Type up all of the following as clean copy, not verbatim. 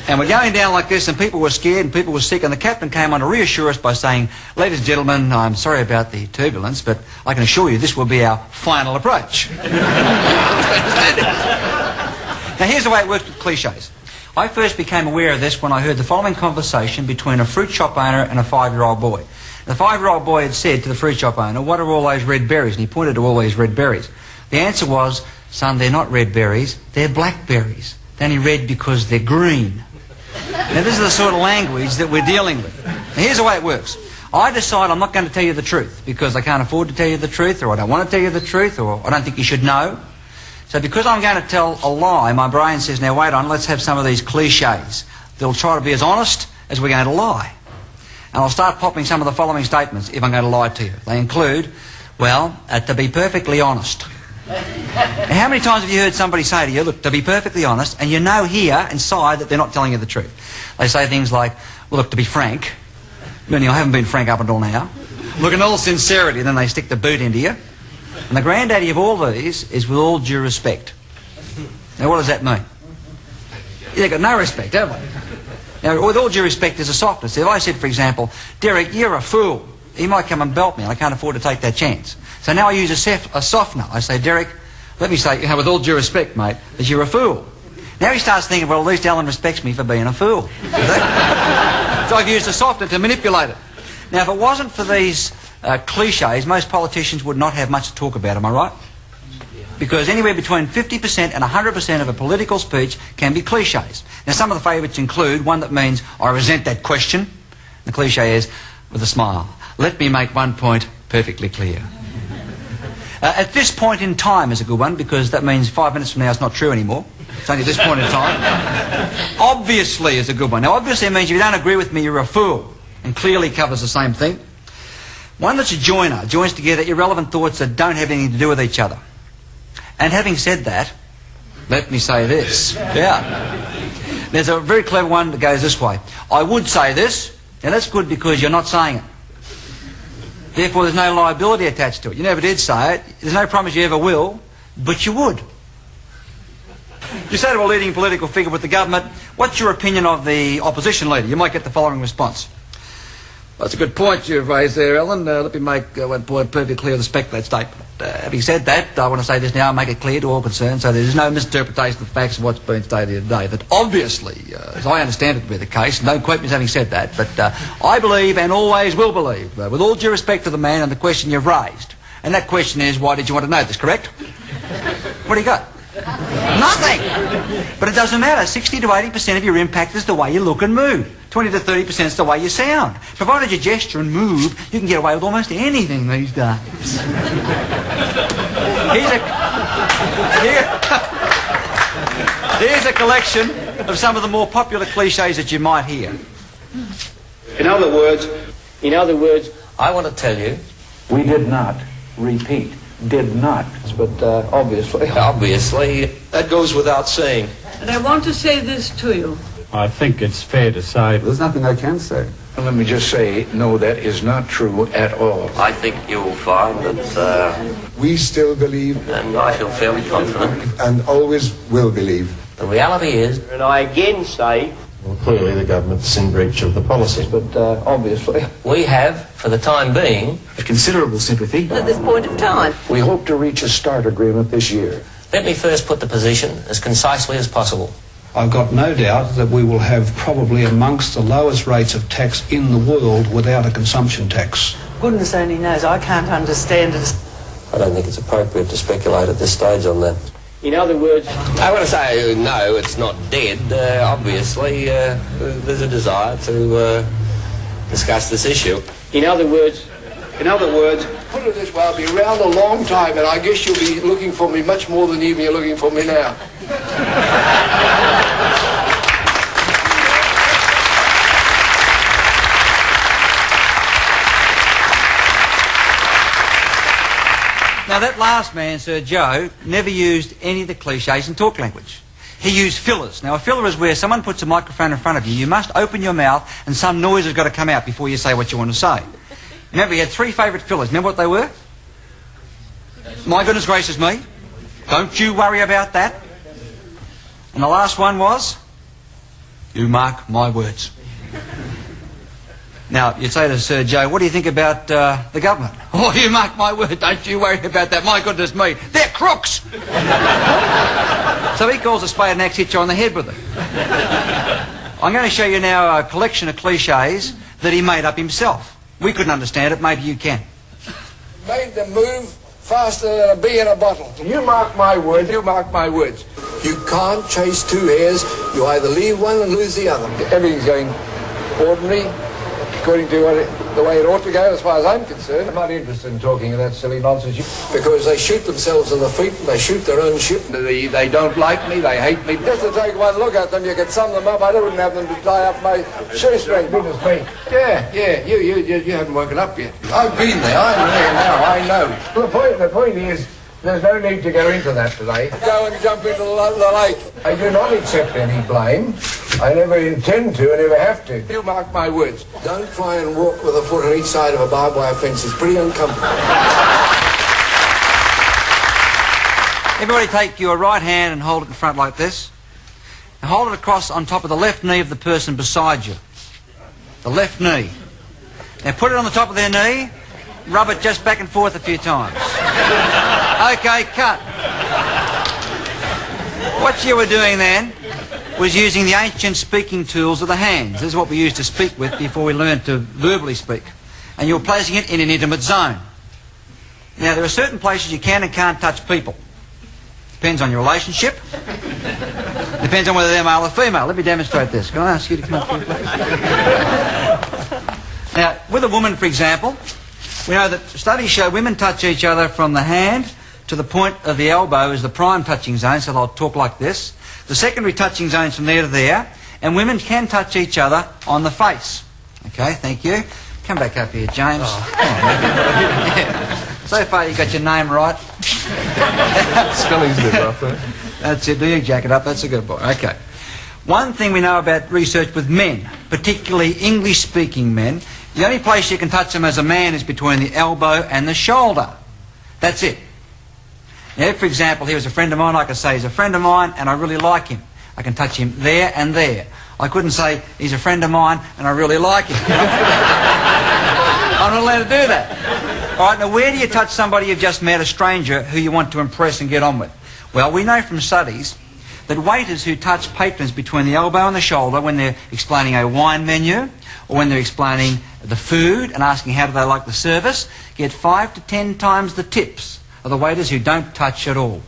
And we're going down like this, and people were scared and people were sick, and the captain came on to reassure us by saying, ladies and gentlemen, I'm sorry about the turbulence, but I can assure you this will be our final approach. Now here's the way it works with cliches. I first became aware of this when I heard the following conversation between a fruit shop owner and a 5-year-old boy. The 5-year-old boy had said to the fruit shop owner, what are all those red berries? And he pointed to all these red berries. The answer was, son, they're not red berries, they're blackberries. They're only red because they're green. Now this is the sort of language that we're dealing with. Now here's the way it works. I decide I'm not going to tell you the truth because I can't afford to tell you the truth, or I don't want to tell you the truth, or I don't think you should know. So because I'm going to tell a lie, my brain says, now wait on, let's have some of these cliches. They'll try to be as honest as we're going to lie. And I'll start popping some of the following statements if I'm going to lie to you. They include, well, to be perfectly honest. Now, how many times have you heard somebody say to you, look, to be perfectly honest, and you know here inside that they're not telling you the truth? They say things like, well, look, to be frank, meaning I haven't been frank up until now. Look, in all sincerity, then they stick the boot into you. And the granddaddy of all these is with all due respect. Now, what does that mean? They've got no respect, have they? Now, with all due respect, there's a softness. If I said, for example, Derek, you're a fool, he might come and belt me, and I can't afford to take that chance. So now I use a softener. I say, Derek, let me say, with all due respect, mate, that you're a fool. Now he starts thinking, well, at least Alan respects me for being a fool. So I've used a softener to manipulate it. Now, if it wasn't for these cliches, most politicians would not have much to talk about, am I right? Because anywhere between 50% and 100% of a political speech can be cliches. Now, some of the favourites include one that means, I resent that question. The cliche is, with a smile, let me make one point perfectly clear. At this point in time is a good one, because that means 5 minutes from now it's not true anymore. It's only at this point in time. Obviously is a good one. Now, obviously means if you don't agree with me, you're a fool. And clearly covers the same thing. One that's a joiner, joins together irrelevant thoughts that don't have anything to do with each other. And having said that, let me say this. Yeah. There's a very clever one that goes this way. I would say this, and that's good because you're not saying it. Therefore, there's no liability attached to it. You never did say it. There's no promise you ever will, but you would. You say to a leading political figure with the government, what's your opinion of the opposition leader? You might get the following response. That's a good point you've raised there, Alan. Let me make one point perfectly clear with respect to that statement. Having said that, I want to say this now and make it clear to all concerned so there's no misinterpretation of the facts of what's been stated here today. That obviously, as I understand it to be the case, and don't quote me as having said that, but I believe and always will believe, with all due respect to the man and the question you've raised, and that question is, why did you want to know this, correct? What do you got? Nothing! But it doesn't matter. 60 to 80% of your impact is the way you look and move. 20 to 30% is the way you sound. Provided you gesture and move, you can get away with almost anything these days. Here's a collection of some of the more popular cliches that you might hear. In other words, I want to tell you, we did not repeat. Did not, but obviously. Obviously, that goes without saying. And I want to say this to you. I think it's fair to say there's nothing I can say. Let me just say, no, that is not true at all. I think you'll find that we still believe, and I feel fairly confident, and always will believe. The reality is, and I again say, well, clearly the government's in breach of the policy. But obviously, we have, for the time being, a considerable sympathy. At this point of time. We hope to reach a START agreement this year. Let me first put the position as concisely as possible. I've got no doubt that we will have probably amongst the lowest rates of tax in the world without a consumption tax. Goodness only knows, I can't understand it. I don't think it's appropriate to speculate at this stage on that. in other words... I want to say, no, it's not dead. Obviously, there's a desire to discuss this issue. In other words, put it this way, I'll be around a long time, and I guess you'll be looking for me much more than even you're looking for me now. Now that last man, Sir Joe, never used any of the cliches in talk language. He used fillers. Now a filler is where someone puts a microphone in front of you. You must open your mouth and some noise has got to come out before you say what you want to say. Remember, he had three favourite fillers. Remember what they were? My goodness gracious me. Don't you worry about that. And the last one was? You mark my words. Now, you'd say to Sir Joe, what do you think about the government? Oh, you mark my word, don't you worry about that. My goodness me, they're crooks! So he calls a spade an axe, hits you on the head with it. I'm going to show you now a collection of cliches that he made up himself. We couldn't understand it, maybe you can. Made them move faster than a bee in a bottle. You mark my words, you mark my words. You can't chase two hares. You either leave one and lose the other. Everything's going ordinary, according to the way it ought to go as far as I'm concerned. I'm not interested in talking of that silly nonsense. Because they shoot themselves in the feet and they shoot their own ship. They don't like me, they hate me. Just to take one look at them, you could sum them up. I wouldn't have them to tie up my shoestring. Goodness me. Yeah, you haven't woken up yet. I've been there, I'm there now, I know. The point is, there's no need to go into that today. Go and jump into the lake. I do not accept any blame. I never intend to and never have to. You mark my words. Don't try and walk with a foot on each side of a barbed wire fence. It's pretty uncomfortable. Everybody take your right hand and hold it in front like this. And hold it across on top of the left knee of the person beside you. The left knee. Now put it on the top of their knee. Rub it just back and forth a few times. Okay, cut. What you were doing then was using the ancient speaking tools of the hands. This is what we used to speak with before we learned to verbally speak. And you were placing it in an intimate zone. Now, there are certain places you can and can't touch people. Depends on your relationship. Depends on whether they're male or female. Let me demonstrate this. Can I ask you to come up here, please? Now, with a woman, for example, we know that studies show women touch each other from the hand to the point of the elbow is the prime touching zone, so they'll talk like this. The secondary touching zone is from there to there, and women can touch each other on the face. Okay, thank you. Come back up here, James. Oh. Yeah. So far you got your name right. Spelling's a bit rough, eh? That's it, do you jack it up? That's a good boy. Okay. One thing we know about research with men, particularly English-speaking men, the only place you can touch them as a man is between the elbow and the shoulder. That's it. Now, if, for example, he was a friend of mine, I could say he's a friend of mine and I really like him. I can touch him there and there. I couldn't say he's a friend of mine and I really like him. I'm not allowed to do that. All right, now where do you touch somebody you've just met, a stranger, who you want to impress and get on with? Well, we know from studies that waiters who touch patrons between the elbow and the shoulder when they're explaining a wine menu or when they're explaining the food and asking how do they like the service get 5 to 10 times the tips of the waiters who don't touch at all.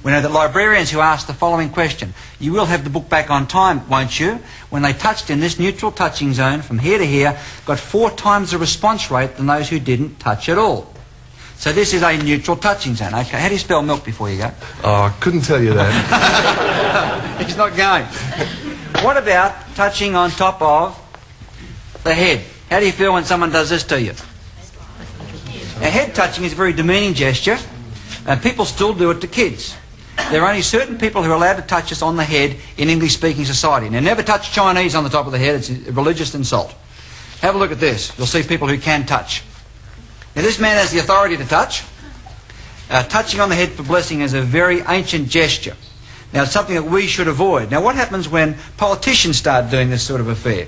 We know that librarians who ask the following question, you will have the book back on time, won't you? When they touched in this neutral touching zone from here to here, got 4 times the response rate than those who didn't touch at all. So this is a neutral touching zone. Okay, how do you spell milk before you go? Oh, I couldn't tell you that. He's not going. What about touching on top of the head? How do you feel when someone does this to you? Now, head touching is a very demeaning gesture, and people still do it to kids. There are only certain people who are allowed to touch us on the head in English-speaking society. Now, never touch Chinese on the top of the head. It's a religious insult. Have a look at this. You'll see people who can touch. Now, this man has the authority to touch. Touching on the head for blessing is a very ancient gesture. Now, it's something that we should avoid. Now, what happens when politicians start doing this sort of affair?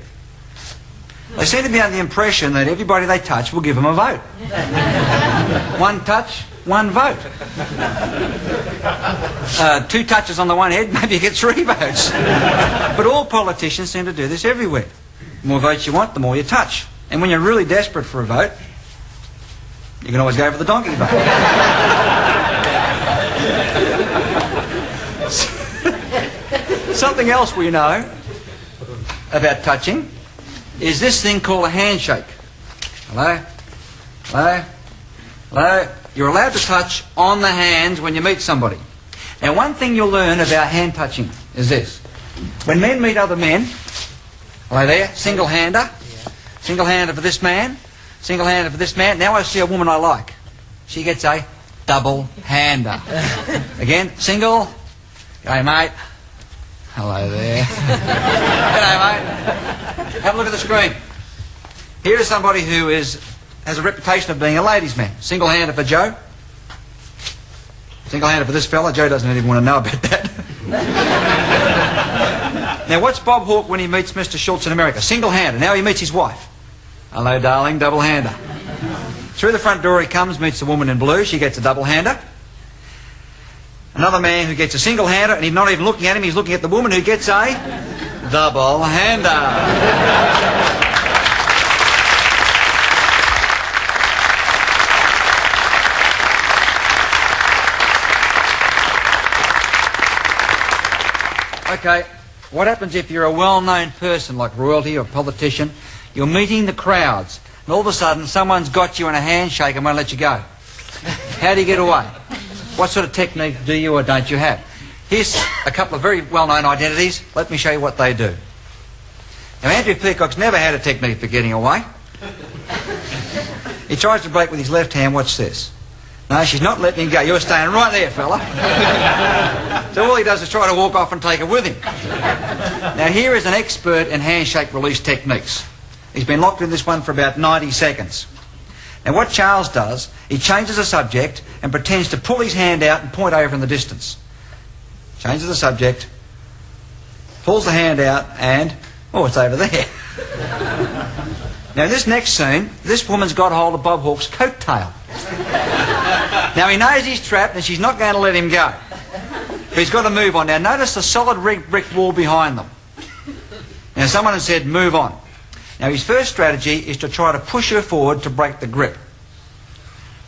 They seem to be under the impression that everybody they touch will give them a vote. One touch, one vote. 2 touches on the one head, maybe you get 3 votes. But all politicians seem to do this everywhere. The more votes you want, the more you touch. And when you're really desperate for a vote, you can always go for the donkey vote. Something else we know about touching is this thing called a handshake. Hello? Hello? Hello? You're allowed to touch on the hands when you meet somebody. Now, one thing you'll learn about hand touching is this. When men meet other men, hello there, single-hander, single-hander for this man, single-hander for this man. Now I see a woman I like. She gets a double-hander. Again, single. G'day, mate. Hello there. G'day, mate. Have a look at the screen. Here is somebody who has a reputation of being a ladies' man. Single-hander for Joe. Single-hander for this fella. Joe doesn't even want to know about that. Now, what's Bob Hawke when he meets Mr. Schultz in America? Single-handed. Now he meets his wife. Hello, darling, double-hander. Through the front door he comes, meets the woman in blue. She gets a double-hander. Another man who gets a single-hander, and he's not even looking at him. He's looking at the woman who gets a double-hander. Okay, what happens if you're a well-known person like royalty or politician? You're meeting the crowds, and all of a sudden someone's got you in a handshake and won't let you go. How do you get away? What sort of technique do you or don't you have? Here's a couple of very well-known identities. Let me show you what they do. Now, Andrew Peacock's never had a technique for getting away. He tries to break with his left hand. Watch this. No, she's not letting him go. You're staying right there, fella. So all he does is try to walk off and take her with him. Now, here is an expert in handshake release techniques. He's been locked in this one for about 90 seconds. Now, what Charles does, he changes the subject and pretends to pull his hand out and point over in the distance. Changes the subject, pulls the hand out, and, oh, it's over there. Now, in this next scene, this woman's got hold of Bob Hawke's coat tail. Now, he knows he's trapped and she's not going to let him go. But he's got to move on. Now, notice the solid brick wall behind them. Now, someone has said, move on. Now, his first strategy is to try to push her forward to break the grip.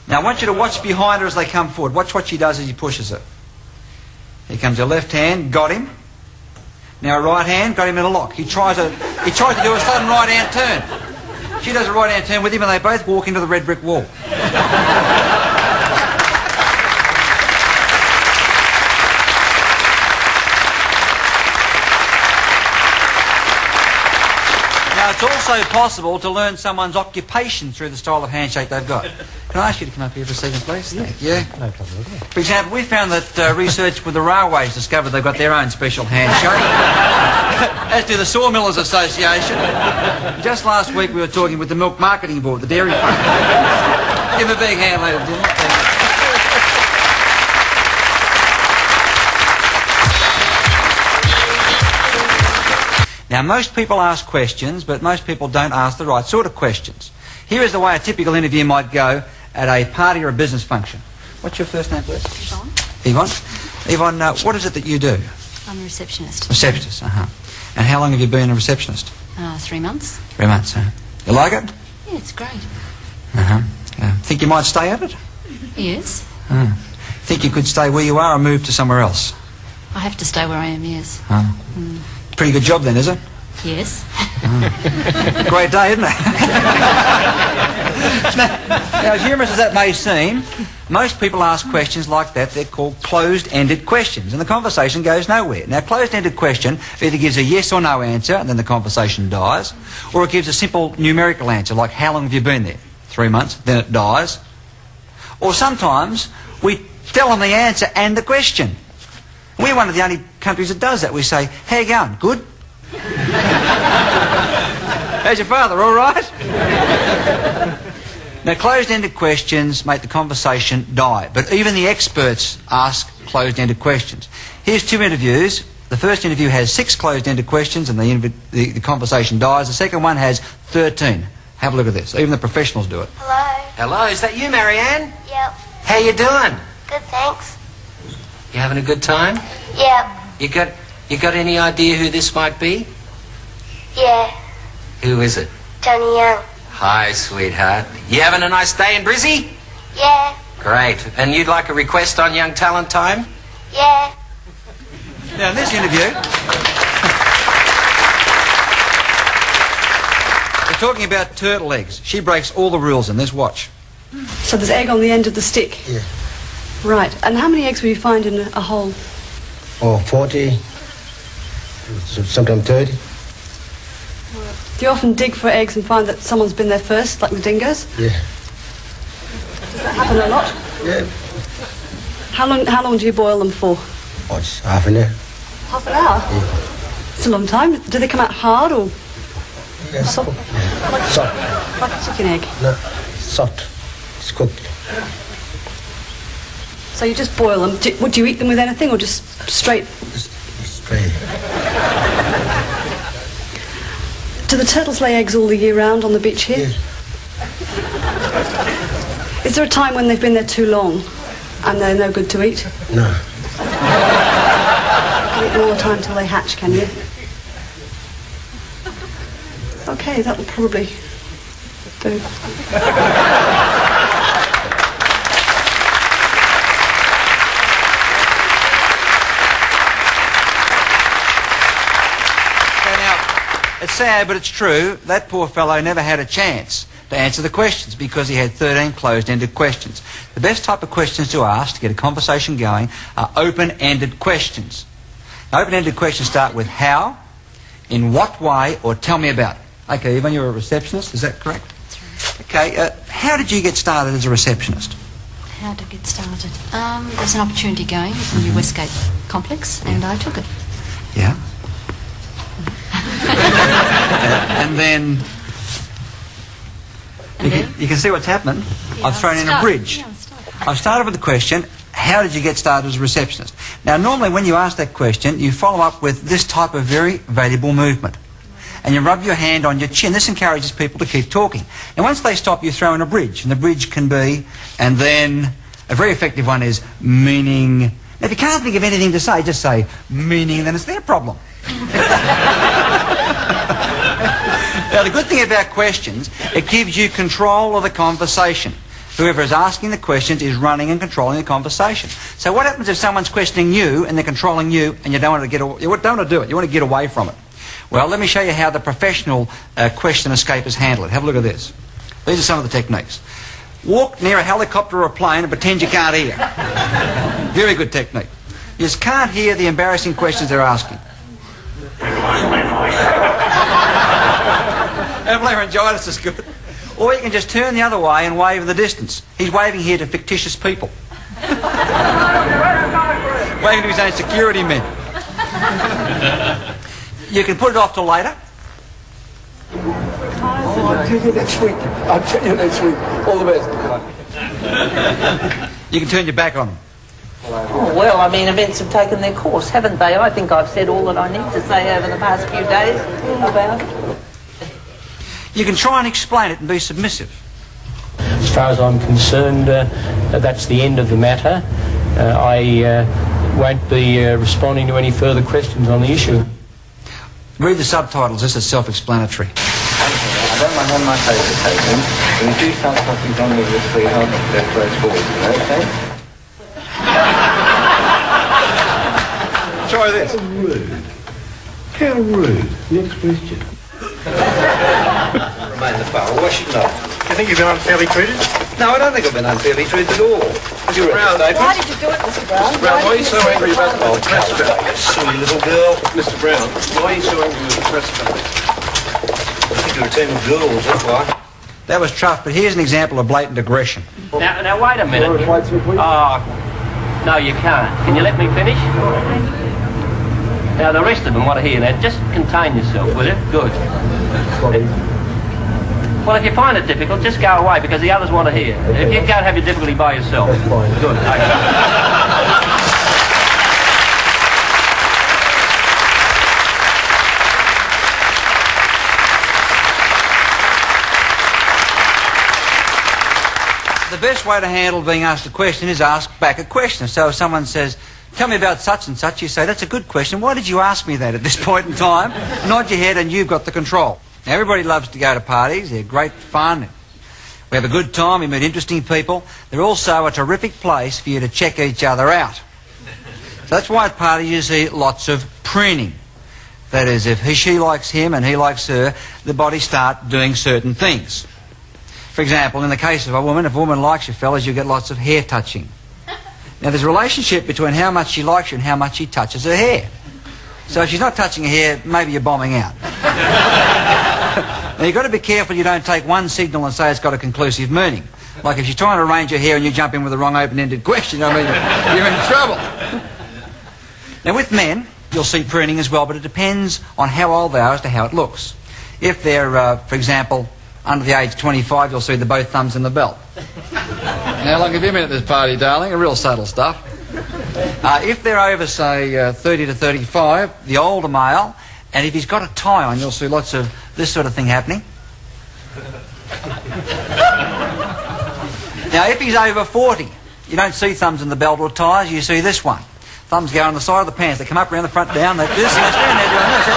Now, I want you to watch behind her as they come forward. Watch what she does as he pushes her. Here comes her left hand, got him. Now, her right hand, got him in a lock. He tries to do a sudden right-hand turn. She does a right-hand turn with him and they both walk into the red brick wall. Now, it's also possible to learn someone's occupation through the style of handshake they've got. Can I ask you to come up here for a second, please? Thank you. No problem. For example, we found that research with the railways discovered they've got their own special handshake, as do the Sawmillers Association. Just last week we were talking with the Milk Marketing Board, the dairy farm. Give them a big hand, ladies and gentlemen. Now, most people ask questions, but most people don't ask the right sort of questions. Here is the way a typical interview might go at a party or a business function. What's your first name, please? Yvonne. Yvonne, what is it that you do? I'm a receptionist. Receptionist, And how long have you been a receptionist? 3 months. 3 months, You like it? Yeah, it's great. Think you might stay at it? Yes. Think you could stay where you are or move to somewhere else? I have to stay where I am, yes. Pretty good job then, is it? Yes. Great day, isn't it? Now, as humorous as that may seem, most people ask questions like that. They're called closed-ended questions, and the conversation goes nowhere. Now, closed-ended question either gives a yes or no answer, and then the conversation dies, or it gives a simple numerical answer, like how long have you been there? 3 months, then it dies. Or sometimes we tell them the answer and the question. We're one of the only countries that does that. We say, how you going? Good? How's your father? All right? Now, closed-ended questions make the conversation die, but even the experts ask closed-ended questions. Here's 2 interviews. The first interview has 6 closed-ended questions and the conversation dies. The second one has 13. Have a look at this. Even the professionals do it. Hello. Hello, is that you, Marianne? Yep. How you doing? Good, thanks. You having a good time? Yep. You got any idea who this might be? Yeah. Who is it? Johnny Young. Hi, sweetheart. You having a nice day in Brizzy? Yeah. Great. And you'd like a request on Young Talent Time? Yeah. Now, in this interview, we're talking about turtle eggs. She breaks all the rules in this. Watch. So there's egg on the end of the stick? Yeah. Right. And how many eggs will you find in a hole? 40, sometimes 30. Do you often dig for eggs and find that someone's been there first, like the dingoes? Yeah. Does that happen a lot? Yeah. How long do you boil them for? Oh, it's half an hour. Half an hour? Yeah. It's a long time. Do they come out hard or soft? Yeah. Soft. Like a chicken egg? No, soft. It's cooked. So you just boil them. Would you eat them with anything or just straight? Straight. Do the turtles lay eggs all the year round on the beach here? Yes. Is there a time when they've been there too long and they're no good to eat? No. You eat them all the time till they hatch, can you? Okay, that'll probably do. It's sad, but it's true. That poor fellow never had a chance to answer the questions because he had 13 closed-ended questions. The best type of questions to ask to get a conversation going are open-ended questions. Now, open-ended questions start with how, in what way, or tell me about it. Okay, Yvonne, you're a receptionist, is that correct? That's right. Okay, how did you get started as a receptionist? How to get started? There's an opportunity going at the new Westgate complex, and I took it. Yeah. And then you can see what's happened. Yeah, I've thrown in a bridge. I've started with the question, how did you get started as a receptionist? Now, normally when you ask that question, you follow up with this type of very valuable movement. And you rub your hand on your chin. This encourages people to keep talking. And once they stop, you throw in a bridge. And the bridge can be, and then a very effective one is meaning. Now, if you can't think of anything to say, just say meaning, then it's their problem. Now, the good thing about questions, it gives you control of the conversation. Whoever is asking the questions is running and controlling the conversation. So what happens if someone's questioning you and they're controlling you and you don't want to do it, you want to get away from it? Well, let me show you how the professional question escapers handle it. Have a look at this. These are some of the techniques. Walk near a helicopter or a plane and pretend you can't hear. Very good technique. You just can't hear the embarrassing questions they're asking. And laryngitis is good. Or you can just turn the other way and wave in the distance. He's waving here to fictitious people. Waving to his own security men. You can put it off till later. I'll tell you next week. I'll tell you next week. All the best. You can turn your back on them. Oh, well, I mean, events have taken their course, haven't they? I think I've said all that I need to say over the past few days about it. You can try and explain it and be submissive. As far as I'm concerned, that's the end of the matter. I won't be responding to any further questions on the issue. Read the subtitles, this is self-explanatory. I don't mind how much I take them. When you do start talking to me with sweetheart, that's where it's forward, okay? Try this. How rude. Next question. Remain the bar. Why should not? You think you've been unfairly treated? No, I don't think I've been unfairly treated at all. Mr. Brown, Why did you do it, Mr. Brown? Mr. Brown, why are you so angry about the press about You silly little girl. Mr. Brown, why are you so angry with the press about this? I think you're a team of girls, that's why. That was tough, but here's an example of blatant aggression. Now wait a minute. Oh, no, you can't. Can you let me finish? Now, the rest of them want to hear that. Just contain yourself, will you? Good. Well, if you find it difficult, just go away, because the others want to hear. If you can't have your difficulty by yourself. Good. Okay. The best way to handle being asked a question is ask back a question. So if someone says, tell me about such and such, you say, that's a good question. Why did you ask me that at this point in time? Nod your head and you've got the control. Now, everybody loves to go to parties. They're great fun. We have a good time. We meet interesting people. They're also a terrific place for you to check each other out. So that's why at parties you see lots of preening. That is, if she likes him and he likes her, the bodies start doing certain things. For example, in the case of a woman, if a woman likes you, fellas, you get lots of hair touching. Now, there's a relationship between how much she likes you and how much she touches her hair. So if she's not touching her hair, maybe you're bombing out. Now, you've got to be careful you don't take one signal and say it's got a conclusive meaning. Like if she's trying to arrange her hair and you jump in with the wrong open-ended question, I mean, you're in trouble. Now, with men, you'll see preening as well, but it depends on how old they are as to how it looks. If they're, for example, under the age of 25, you'll see the both thumbs in the belt. How long have you been at this party, darling? Real subtle stuff. If they're over, say, 30 to 35, the older male, and if he's got a tie on, you'll see lots of this sort of thing happening. Now, if he's over 40, you don't see thumbs in the belt or ties, you see this one. Thumbs go on the side of the pants. They come up around the front, down, they do this, and they stand there doing this.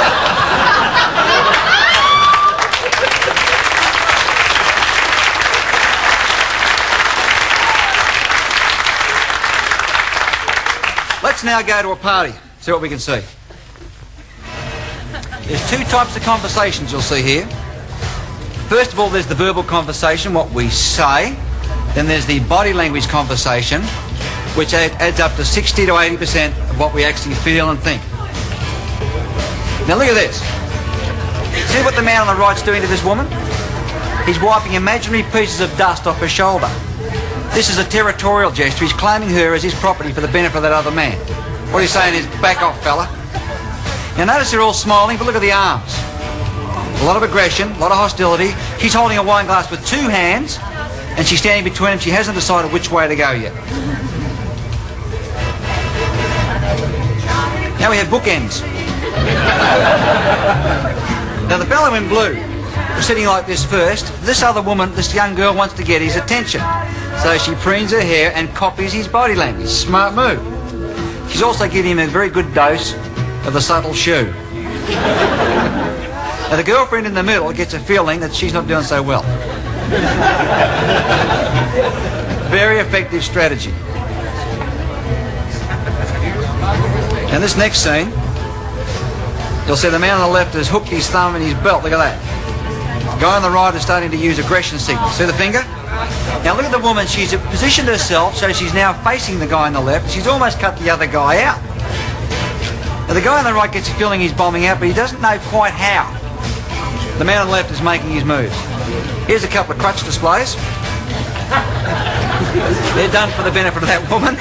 Let's now go to a party, see what we can see. There's two types of conversations you'll see here. First of all, there's the verbal conversation, what we say. Then there's the body language conversation, which adds up to 60 to 80% of what we actually feel and think. Now look at this. See what the man on the right's doing to this woman? He's wiping imaginary pieces of dust off her shoulder. This is a territorial gesture. He's claiming her as his property for the benefit of that other man. What he's saying is, back off, fella. Now notice they're all smiling, but look at the arms. A lot of aggression, a lot of hostility. She's holding a wine glass with two hands, and she's standing between them. She hasn't decided which way to go yet. Now we have bookends. Now the fellow in blue was sitting like this first. This other woman, this young girl, wants to get his attention. So she preens her hair and copies his body language. Smart move. She's also giving him a very good dose of the subtle shoe. Now the girlfriend in the middle gets a feeling that she's not doing so well. Very effective strategy. Now this next scene, you'll see the man on the left has hooked his thumb in his belt. Look at that. The guy on the right is starting to use aggression signals. See the finger? Now look at the woman. She's positioned herself so she's now facing the guy on the left. She's almost cut the other guy out. Now the guy on the right gets a feeling he's bombing out, but he doesn't know quite how. The man on the left is making his moves. Here's a couple of crutch displays. They're done for the benefit of that woman.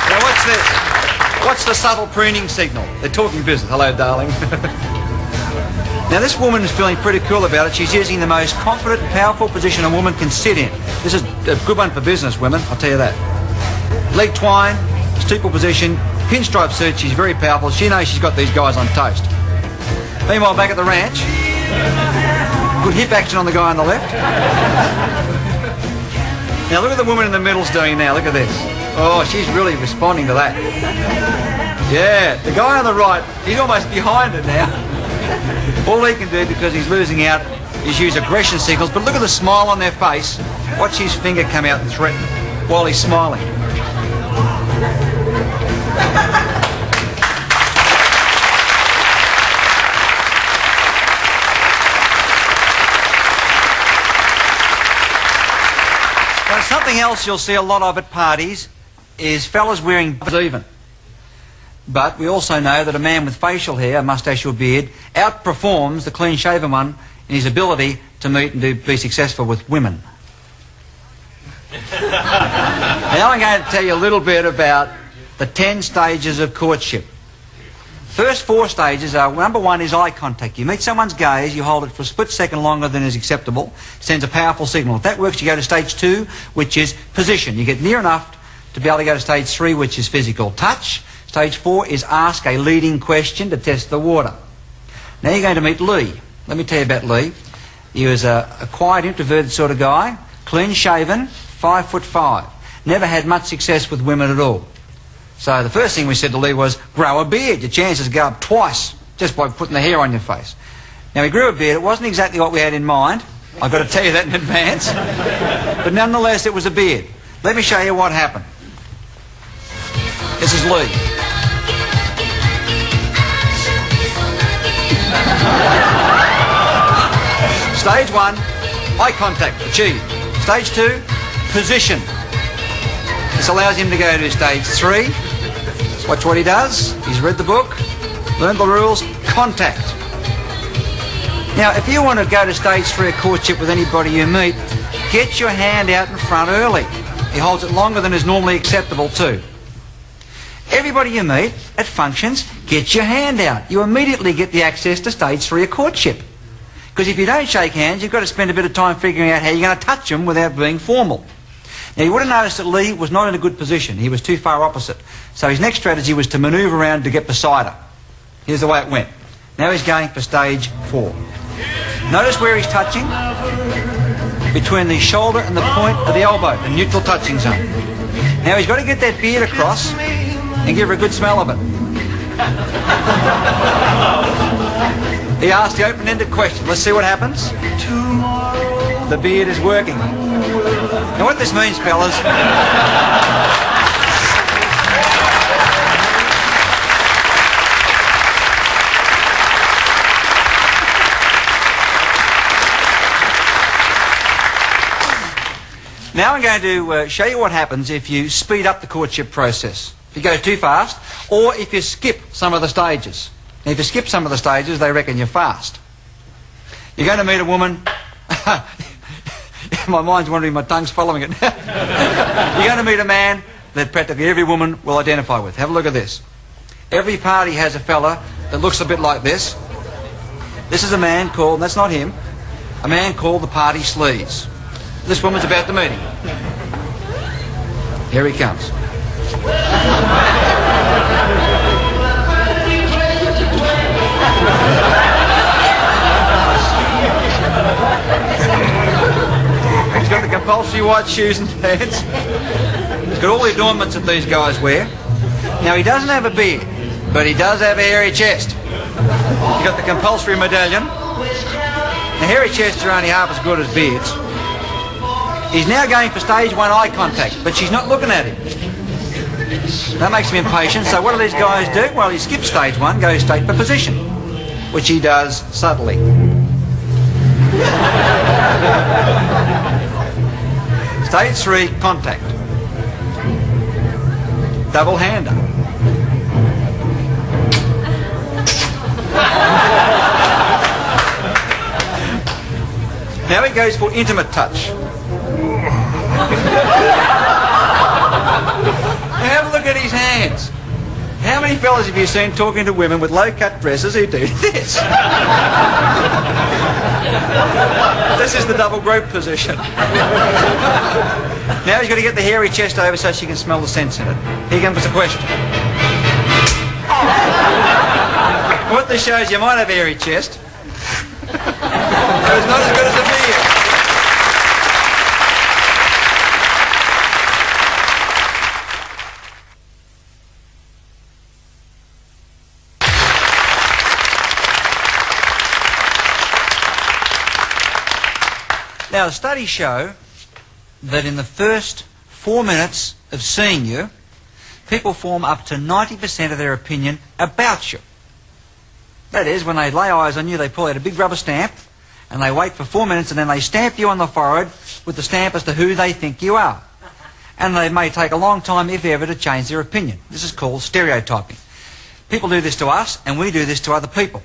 Now what's this? What's the subtle preening signal? They're talking business. Hello, darling. Now this woman is feeling pretty cool about it. She's using the most confident, powerful position a woman can sit in. This is a good one for business women, I'll tell you that. Leg twine, steeple position, pinstripe suit. She's very powerful. She knows she's got these guys on toast. Meanwhile, back at the ranch, good hip action on the guy on the left. Now look at the woman in the middle's doing now. Look at this. Oh, she's really responding to that. Yeah, the guy on the right, he's almost behind her now. All he can do, because he's losing out, is use aggression signals. But look at the smile on their face. Watch his finger come out and threaten while he's smiling. Now, something else you'll see a lot of at parties is fellas wearing even. But we also know that a man with facial hair, a moustache or beard, outperforms the clean-shaven one in his ability to meet and be successful with women. Now I'm going to tell you a little bit about the 10 stages of courtship. First 4 stages are, number 1 is eye contact. You meet someone's gaze, you hold it for a split second longer than is acceptable, sends a powerful signal. If that works, you go to stage 2, which is position. You get near enough to be able to go to stage 3, which is physical touch. Stage 4 is ask a leading question to test the water. Now you're going to meet Lee. Let me tell you about Lee. He was a quiet, introverted sort of guy, clean-shaven, 5'5". Never had much success with women at all. So the first thing we said to Lee was, grow a beard. Your chances go up twice just by putting the hair on your face. Now he grew a beard. It wasn't exactly what we had in mind. I've got to tell you that in advance. But nonetheless, it was a beard. Let me show you what happened. This is Lee. Stage 1, eye contact, achieved. Stage 2, position. This allows him to go to stage 3. Watch what he does. He's read the book, learned the rules, contact. Now, if you want to go to stage 3 of courtship with anybody you meet, get your hand out in front early. He holds it longer than is normally acceptable too. Everybody you meet at functions, get your hand out. You immediately get the access to stage 3 of courtship. Because if you don't shake hands, you've got to spend a bit of time figuring out how you're going to touch them without being formal. Now, you would have noticed that Lee was not in a good position. He was too far opposite. So his next strategy was to manoeuvre around to get beside her. Here's the way it went. Now he's going for stage 4. Notice where he's touching. Between the shoulder and the point of the elbow, the neutral touching zone. Now he's got to get that beard across and give her a good smell of it. He asked the open-ended question. Let's see what happens. The beard is working. Now what this means, fellas... Now I'm going to show you what happens if you speed up the courtship process. If you go too fast, or if you skip some of the stages. Now, if you skip some of the stages, they reckon you're fast. You're going to meet a woman... My mind's wandering, my tongue's following it. You're going to meet a man that practically every woman will identify with. Have a look at this. Every party has a fella that looks a bit like this. This is a man called, and that's not him, a man called the party sleaze. This woman's about to meet him. Here he comes. He's got the compulsory white shoes and pants. He's got all the adornments that these guys wear. Now, he doesn't have a beard, but he does have a hairy chest. He's got the compulsory medallion. Now, hairy chests are only half as good as beards. He's now going for stage 1 eye contact, but she's not looking at him. That makes him impatient, so what do these guys do? Well, he skips stage 1, goes straight for position, which he does subtly. Stage 3, contact. Double hander. Now he goes for intimate touch. Now have a look at his hands. How many fellas have you seen talking to women with low-cut dresses who do this? This is the double group position. Now he's got to get the hairy chest over so she can smell the scents in it. Here comes the question. What this shows, you might have a hairy chest, but it's not as good as a beard. Now, the studies show that in the first 4 minutes of seeing you, people form up to 90% of their opinion about you. That is, when they lay eyes on you, they pull out a big rubber stamp, and they wait for 4 minutes, and then they stamp you on the forehead with the stamp as to who they think you are. And they may take a long time, if ever, to change their opinion. This is called stereotyping. People do this to us, and we do this to other people.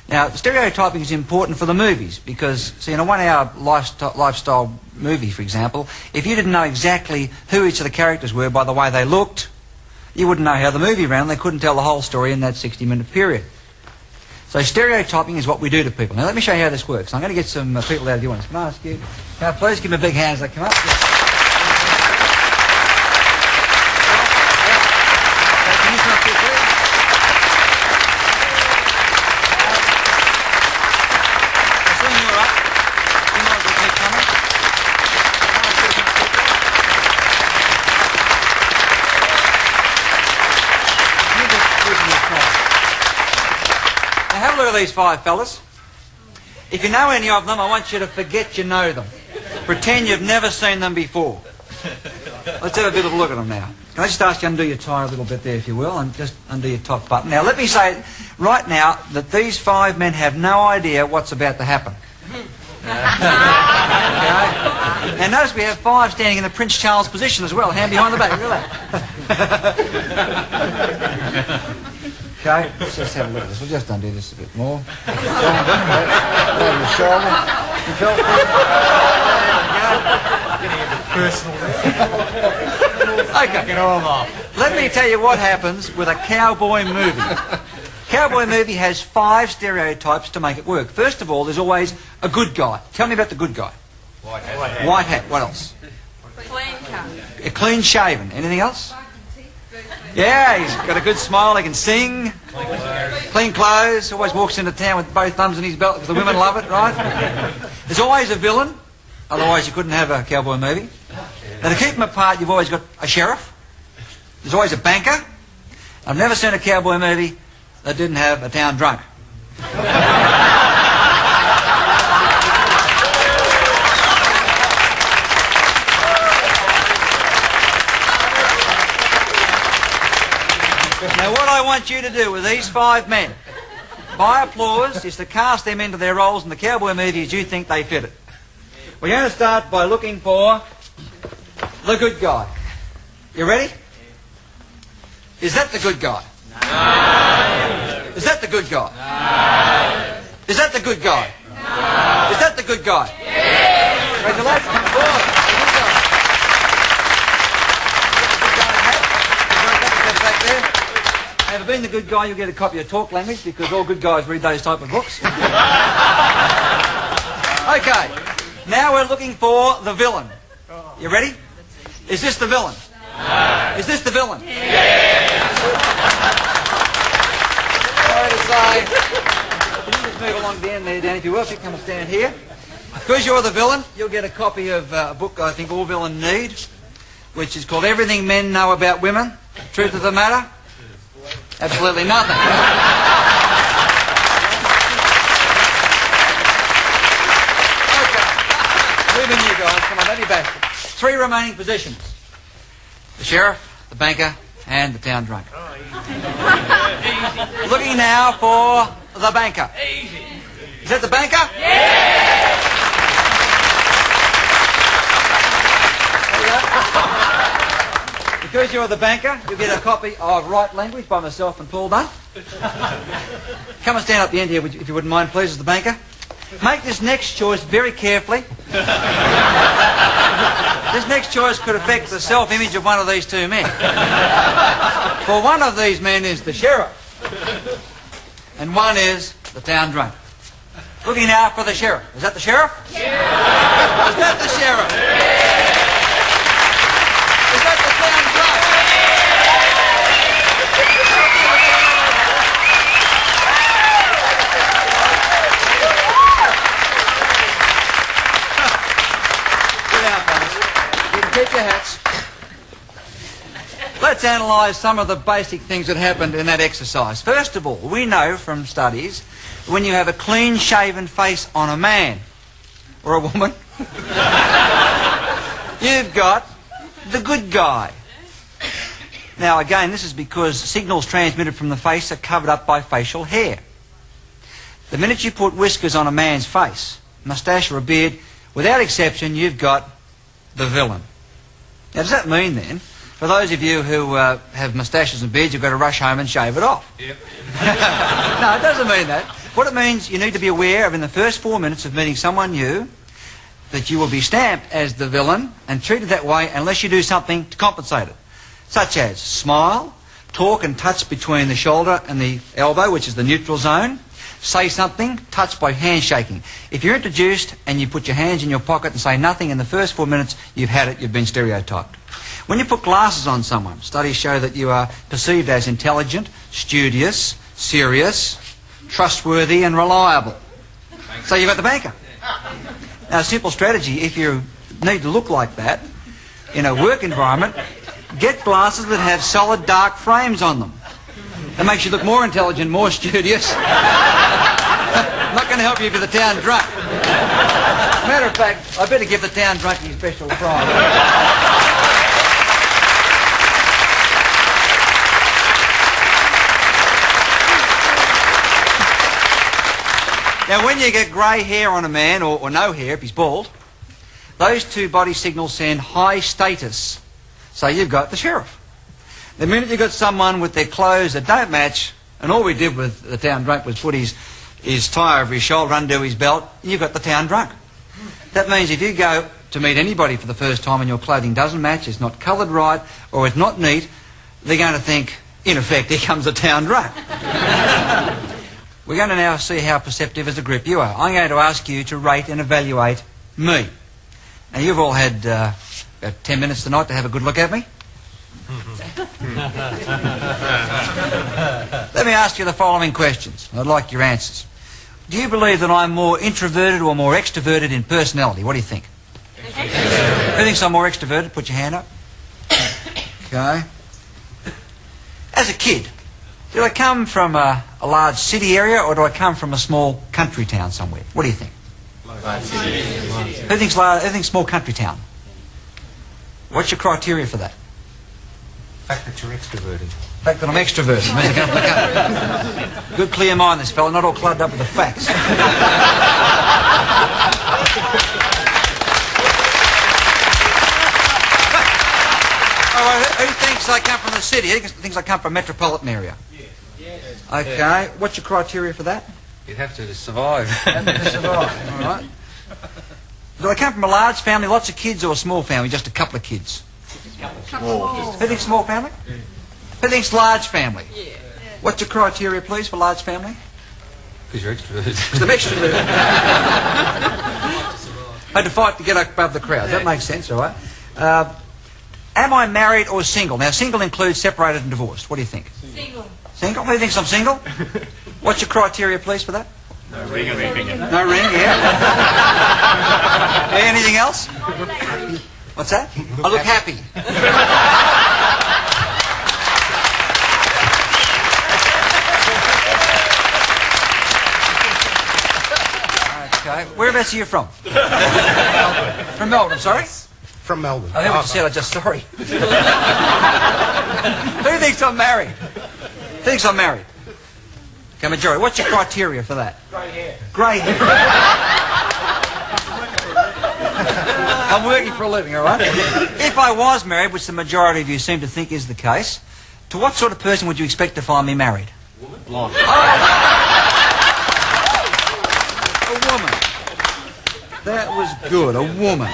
Now, stereotyping is important for the movies because, see, in a 1-hour lifestyle movie, for example, if you didn't know exactly who each of the characters were by the way they looked, you wouldn't know how the movie ran. They couldn't tell the whole story in that 60-minute period. So stereotyping is what we do to people. Now, let me show you how this works. I'm going to get some people out of the audience. Can I ask you? Can I please give them a big hand as they come up? Look at these 5 fellas. If you know any of them, I want you to forget you know them. Pretend you've never seen them before. Let's have a bit of a look at them now. Can I just ask you to undo your tie a little bit there, if you will, and just undo your top button. Now, let me say right now that these 5 men have no idea what's about to happen. Okay? And notice we have 5 standing in the Prince Charles position as well, hand behind the back. Look at that. Okay, let's just have a look at this. We'll just undo this a bit more. Over the shoulder. Okay. Let me tell you what happens with a cowboy movie. Cowboy movie has 5 stereotypes to make it work. First of all, there's always a good guy. Tell me about the good guy. White hat. White hat. What else? Clean clean shaven. Anything else? Yeah, he's got a good smile, he can sing. Clean clothes, always walks into town with both thumbs in his belt because the women love it, right? There's always a villain, otherwise you couldn't have a cowboy movie. Now to keep them apart, you've always got a sheriff. There's always a banker. I've never seen a cowboy movie that didn't have a town drunk. Now what I want you to do with these 5 men, by applause, is to cast them into their roles in the cowboy movie as you think they fit it. We're going to start by looking for the good guy. You ready? Is that the good guy? No. Is that the good guy? No. Is that the good guy? No. Is that the good guy? Yes. Congratulations. Come forward. Back there. Have been the good guy, you'll get a copy of Talk Language because all good guys read those type of books. Okay, now we're looking for the villain. You ready? Is this the villain? No. Is this the villain? Yes. Sorry to say. Can you just move along to the end there, Dan, if you will, if you come and stand here. Because you're the villain, you'll get a copy of a book I think all villains need, which is called Everything Men Know About Women. Truth of the Matter? Absolutely nothing. Okay. Move in you guys. Come on, don't be bashful. 3 remaining positions. The sheriff, the banker, and the town drunk. Looking now for the banker. Is that the banker? Yeah! Because you're the banker, you'll get a copy of Right Language by myself and Paul Dunn. Come and stand up the end here, if you wouldn't mind, please, as the banker. Make this next choice very carefully. This next choice could affect the self-image of one of these 2 men. For one of these men is the sheriff, and one is the town drunk. Looking now for the sheriff. Is that the sheriff? Yeah. Is that the sheriff? Yeah. Is that the town drunk? Sit down, fellas. You can keep your hats. Let's analyse some of the basic things that happened in that exercise. First of all, we know from studies when you have a clean-shaven face on a man or a woman, you've got the good guy. Now again, this is because signals transmitted from the face are covered up by facial hair. The minute you put whiskers on a man's face, moustache or a beard, without exception, you've got the villain. Now does that mean then, for those of you who have moustaches and beards, you've got to rush home and shave it off? Yep. No, it doesn't mean that. What it means, you need to be aware of in the first 4 minutes of meeting someone new, that you will be stamped as the villain and treated that way unless you do something to compensate it. Such as smile, talk and touch between the shoulder and the elbow, which is the neutral zone. Say something, touch by handshaking. If you're introduced and you put your hands in your pocket and say nothing in the first 4 minutes, you've had it, you've been stereotyped. When you put glasses on someone, studies show that you are perceived as intelligent, studious, serious, trustworthy and reliable. So you've got the banker. Now a simple strategy, if you need to look like that in a work environment, get glasses that have solid dark frames on them. That makes you look more intelligent, more studious. I'm not going to help you for the town drunk. Matter of fact, I better give the town drunk his special prize. Now when you get grey hair on a man, or no hair if he's bald, those 2 body signals send high status. So you've got the sheriff. The minute you've got someone with their clothes that don't match, and all we did with the town drunk was put his tie over his shoulder, undo his belt, you've got the town drunk. That means if you go to meet anybody for the first time and your clothing doesn't match, it's not coloured right, or it's not neat, they're going to think, in effect, here comes a town drunk. We're going to now see how perceptive as a group you are. I'm going to ask you to rate and evaluate me. Now, you've all had About 10 minutes tonight to have a good look at me. Let me ask you the following questions. I'd like your answers. Do you believe that I'm more introverted or more extroverted in personality? What do you think? Who thinks I'm more extroverted? Put your hand up. Okay. As a kid, did I come from a large city area or do I come from a small country town somewhere? What do you think? Who thinks small country town? What's your criteria for that? The fact that you're extroverted. The fact that I'm extroverted. Good clear mind, this fella, not all clubbed up with the facts. Who thinks I come from the city? Who thinks I come from a metropolitan area? Okay, what's your criteria for that? You'd have to survive. All right. Do I come from a large family, lots of kids, or a small family, just a couple of kids? Small. Who thinks small family? Who thinks large family? What's your criteria, please, for large family? Because you're extroverted. Because I'm extroverted. I had to fight to get above the crowd. That makes sense, all right? Am I married or single? Now, single includes separated and divorced. What do you think? Single. Single? Who thinks I'm single? What's your criteria, please, for that? No ring or anything. No ring, yeah. Anything else? What's that? I look happy. Okay. Whereabouts are you from? From Melbourne, sorry? From Melbourne. I heard what you said, I'm just sorry. Who thinks I'm married? Who thinks I'm married? Okay, majority. What's your criteria for that? Grey hair. Grey hair. I'm working for a living, all right? If I was married, which the majority of you seem to think is the case, to what sort of person would you expect to find me married? Woman? Blonde. A woman. That was good, a woman.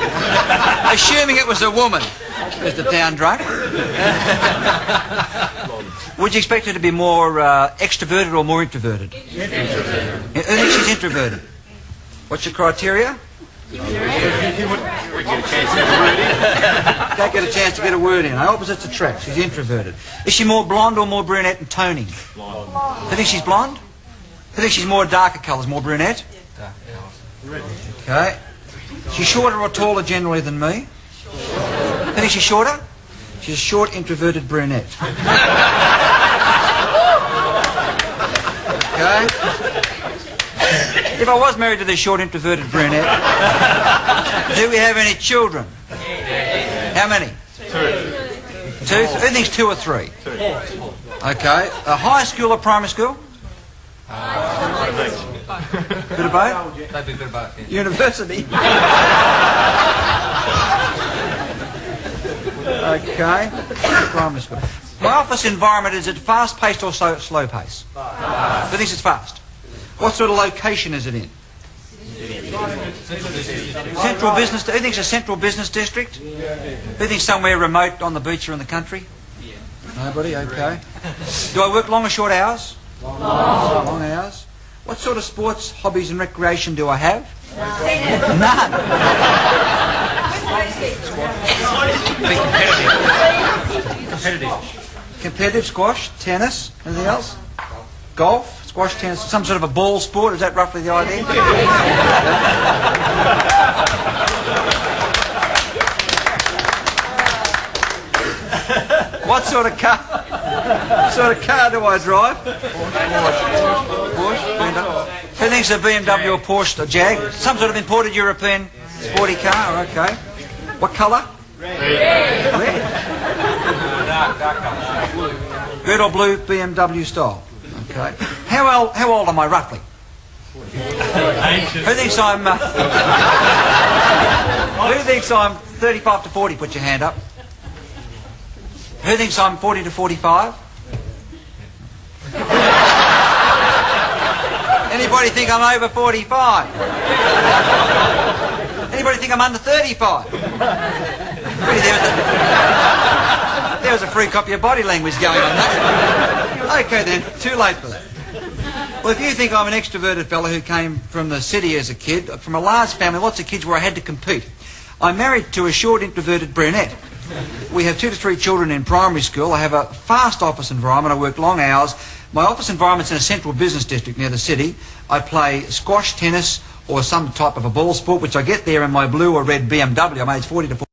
Assuming it was a woman, Mr. Town Drunk. Would you expect her to be more extroverted or more introverted? Introverted. Who thinks she's introverted? What's your criteria? Don't get a chance to get a word in. Don't get a chance to get a word in. Opposites attract. She's introverted. Is she more blonde or more brunette in toning? Blonde. Who thinks she's blonde? Who thinks she's more darker colours, more brunette? Okay. She's shorter or taller generally than me? Who thinks she's shorter? She's a short, introverted brunette. Okay. If I was married to this short, introverted brunette, do we have any children? How many? Two. Who thinks 2 or 3? 2. Okay. A high school or primary school? Bit of both? That'd be a bit of both, yeah. University. Okay. Primary school. My office environment, is it fast-paced or slow pace? Fast. Who thinks it's fast? What sort of location is it in? Central business. Who thinks a central business district? Who thinks somewhere remote on the beach or in the country? Nobody? Okay. Do I work long or short hours? Long hours. What sort of sports, hobbies and recreation do I have? None. Competitive squash, tennis, anything else? Golf, squash, tennis, some sort of a ball sport, is that roughly the idea? What sort of car do I drive? Porsche. Who thinks a BMW or Porsche or Jag? Some sort of imported European sporty car, okay. What colour? Red. Dark colour. Red or blue BMW style. Okay. How old am I roughly? Who thinks I'm 35 to 40? Put your hand up. Who thinks I'm 40 to 45? Anybody think I'm over 45? Anybody think I'm under 35? There was a free copy of body language going on there. Okay then, too late for that. Well, if you think I'm an extroverted fellow who came from the city as a kid, from a large family, lots of kids where I had to compete, I'm married to a short, introverted brunette. We have 2 to 3 children in primary school. I have a fast office environment. I work long hours. My office environment's in a central business district near the city. I play squash, tennis, or some type of a ball sport, which I get there in my blue or red BMW. I'm aged 40 to 45.